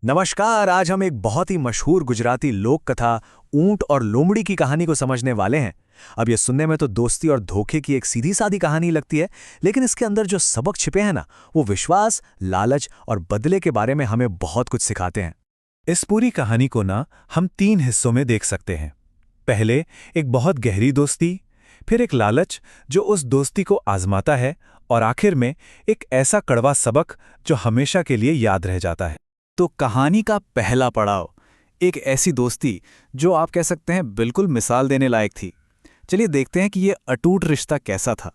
नमस्कार। आज हम एक बहुत ही मशहूर गुजराती लोक कथा ऊंट और लोमड़ी की कहानी को समझने वाले हैं। अब ये सुनने में तो दोस्ती और धोखे की एक सीधी सादी कहानी लगती है, लेकिन इसके अंदर जो सबक छिपे हैं ना, वो विश्वास, लालच और बदले के बारे में हमें बहुत कुछ सिखाते हैं। इस पूरी कहानी को ना हम 3 हिस्सों में देख सकते हैं। पहले एक बहुत गहरी दोस्ती, फिर एक लालच जो उस दोस्ती को आजमाता है, और आखिर में एक ऐसा कड़वा सबक जो हमेशा के लिए याद रह जाता है। तो कहानी का पहला पड़ाव एक ऐसी दोस्ती जो आप कह सकते हैं बिल्कुल मिसाल देने लायक थी। चलिए देखते हैं कि ये अटूट रिश्ता कैसा था।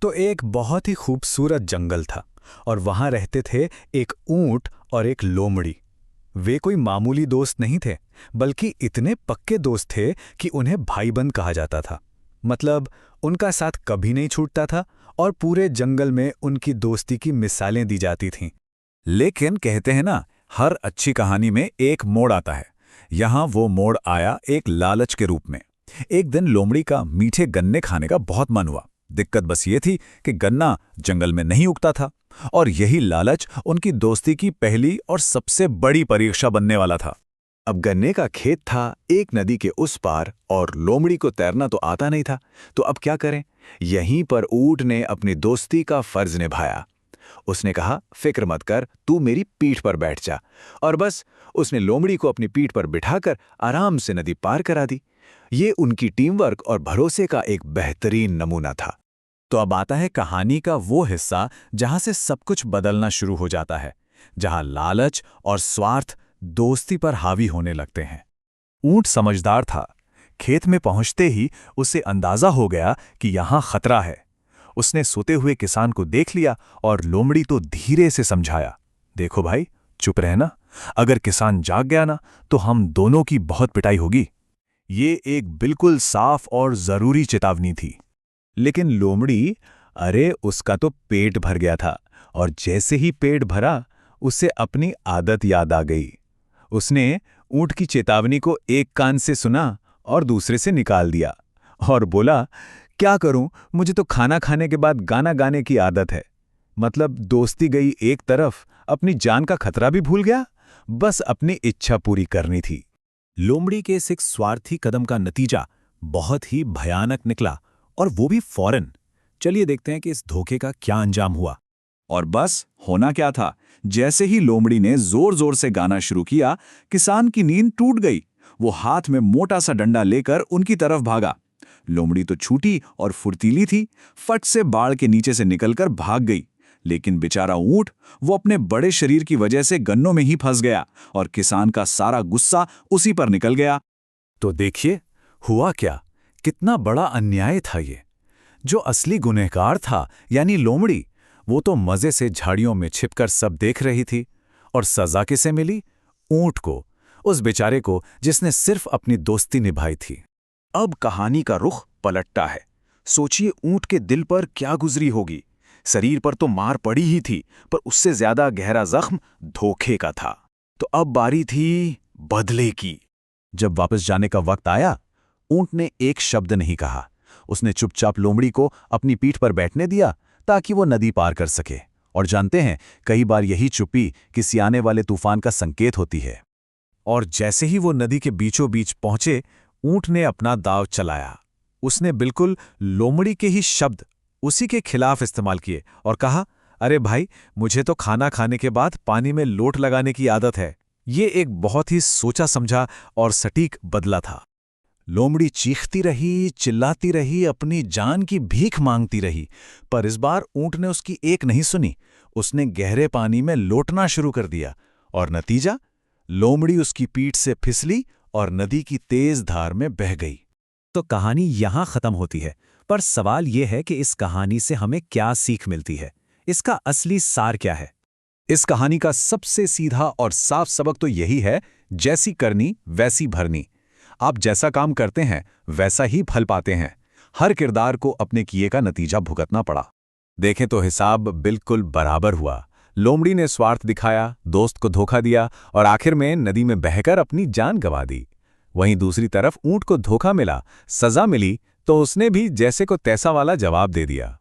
तो एक बहुत ही खूबसूरत जंगल था और वहां रहते थे एक ऊंट और एक लोमड़ी। वे कोई मामूली दोस्त नहीं थे, बल्कि इतने पक्के दोस्त थे कि उन्हें भाईबंद कहा जाता था। मतलब उनका साथ कभी नहीं छूटता था और पूरे जंगल में उनकी दोस्ती की मिसालें दी जाती थीं। लेकिन कहते हैं ना, हर अच्छी कहानी में एक मोड़ आता है। यहाँ वो मोड़ आया एक लालच के रूप में। एक दिन लोमड़ी का मीठे गन्ने खाने का बहुत मन हुआ। दिक्कत बस ये थी कि गन्ना जंगल में नहीं उगता था, और यही लालच उनकी दोस्ती की पहली और सबसे बड़ी परीक्षा बनने वाला था। अब गन्ने का खेत था एक नदी के उस पार, और लोमड़ी को तैरना तो आता नहीं था, तो अब क्या करें। यहीं पर ऊंट ने अपनी दोस्ती का फर्ज निभाया। उसने कहा, फिक्र मत कर, तू मेरी पीठ पर बैठ जा। और बस उसने लोमड़ी को अपनी पीठ पर बिठाकर आराम से नदी पार करा दी। ये उनकी टीम वर्क और भरोसे का एक बेहतरीन नमूना था। तो अब आता है कहानी का वो हिस्सा जहां से सब कुछ बदलना शुरू हो जाता है, जहां लालच और स्वार्थ दोस्ती पर हावी होने लगते हैं। ऊंट समझदार था। खेत में पहुंचते ही उसे अंदाजा हो गया कि यहां खतरा है। उसने सोते हुए किसान को देख लिया और लोमड़ी तो धीरे से समझाया, देखो भाई, चुप रहना। अगर किसान जाग गया ना, तो हम दोनों की बहुत पिटाई होगी। ये एक बिल्कुल साफ और जरूरी चेतावनी थी। लेकिन लोमड़ी, अरे उसका तो पेट भर गया था, और जैसे ही पेट भरा उसे अपनी आदत याद आ गई। उसने ऊंट की चेतावनी को एक कान से सुना और दूसरे से निकाल दिया, और बोला, क्या करूं, मुझे तो खाना खाने के बाद गाना गाने की आदत है। मतलब दोस्ती गई एक तरफ, अपनी जान का खतरा भी भूल गया। बस अपनी इच्छा पूरी करनी थी। लोमड़ी के इस एक स्वार्थी कदम का नतीजा बहुत ही भयानक निकला, और वो भी फौरन। चलिए देखते हैं कि इस धोखे का क्या अंजाम हुआ। और बस होना क्या था, जैसे ही लोमड़ी ने जोर जोर से गाना शुरू किया, किसान की नींद टूट गई। वो हाथ में मोटा सा डंडा लेकर उनकी तरफ भागा। लोमड़ी तो छूटी और फुर्तीली थी, फट से बाड़ के नीचे से निकलकर भाग गई। लेकिन बेचारा ऊंट, वो अपने बड़े शरीर की वजह से गन्नों में ही फंस गया, और किसान का सारा गुस्सा उसी पर निकल गया। तो देखिए हुआ क्या, कितना बड़ा अन्याय था ये। जो असली गुनहगार था, यानी लोमड़ी, वो तो मजे से झाड़ियों में छिपकर सब देख रही थी। और सजा किसे मिली? ऊंट को, उस बेचारे को जिसने सिर्फ अपनी दोस्ती निभाई थी। अब कहानी का रुख पलटता है। सोचिए ऊंट के दिल पर क्या गुजरी होगी। शरीर पर तो मार पड़ी ही थी, पर उससे ज्यादा गहरा जख्म धोखे का था। तो अब बारी थी बदले की। जब वापस जाने का वक्त आया, ऊंट ने एक शब्द नहीं कहा। उसने चुपचाप लोमड़ी को अपनी पीठ पर बैठने दिया ताकि वो नदी पार कर सके। और जानते हैं, कई बार यही चुप्पी किसी आने वाले तूफान का संकेत होती है। और जैसे ही वो नदी के बीचों बीच पहुंचे, ऊंट ने अपना दांव चलाया। उसने बिल्कुल लोमड़ी के ही शब्द उसी के खिलाफ इस्तेमाल किए और कहा, अरे भाई, मुझे तो खाना खाने के बाद पानी में लोट लगाने की आदत है। ये एक बहुत ही सोचा समझा और सटीक बदला था। लोमड़ी चीखती रही, चिल्लाती रही, अपनी जान की भीख मांगती रही, पर इस बार ऊंट ने उसकी एक नहीं सुनी। उसने गहरे पानी में लोटना शुरू कर दिया, और नतीजा, लोमड़ी उसकी पीठ से फिसली और नदी की तेज धार में बह गई। तो कहानी यहां खत्म होती है, पर सवाल यह है कि इस कहानी से हमें क्या सीख मिलती है? इसका असली सार क्या है? इस कहानी का सबसे सीधा और साफ सबक तो यही है, जैसी करनी वैसी भरनी। आप जैसा काम करते हैं वैसा ही फल पाते हैं। हर किरदार को अपने किए का नतीजा भुगतना पड़ा। देखें तो हिसाब बिल्कुल बराबर हुआ। लोमड़ी ने स्वार्थ दिखाया, दोस्त को धोखा दिया, और आखिर में नदी में बहकर अपनी जान गंवा दी। वहीं दूसरी तरफ ऊंट को धोखा मिला, सजा मिली, तो उसने भी जैसे को तैसा वाला जवाब दे दिया।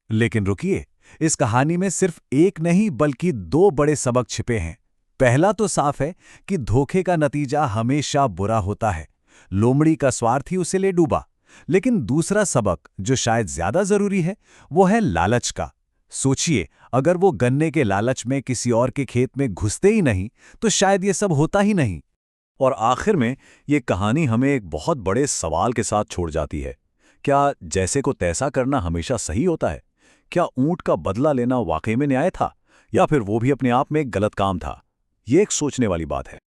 लेकिन रुकिए, इस कहानी में सिर्फ एक नहीं बल्कि 2 बड़े सबक छिपे हैं। पहला तो साफ है कि धोखे का नतीजा हमेशा बुरा होता है। लोमड़ी का स्वार्थ ही उसे ले डूबा। लेकिन दूसरा सबक जो शायद ज्यादा जरूरी है वो है लालच का। सोचिए, अगर वो गन्ने के लालच में किसी और के खेत में घुसते ही नहीं तो शायद ये सब होता ही नहीं। और आखिर में ये कहानी हमें एक बहुत बड़े सवाल के साथ छोड़ जाती है। क्या जैसे को तैसा करना हमेशा सही होता है? क्या ऊंट का बदला लेना वाकई में न्याय था, या फिर वो भी अपने आप में एक गलत काम था? ये एक सोचने वाली बात है।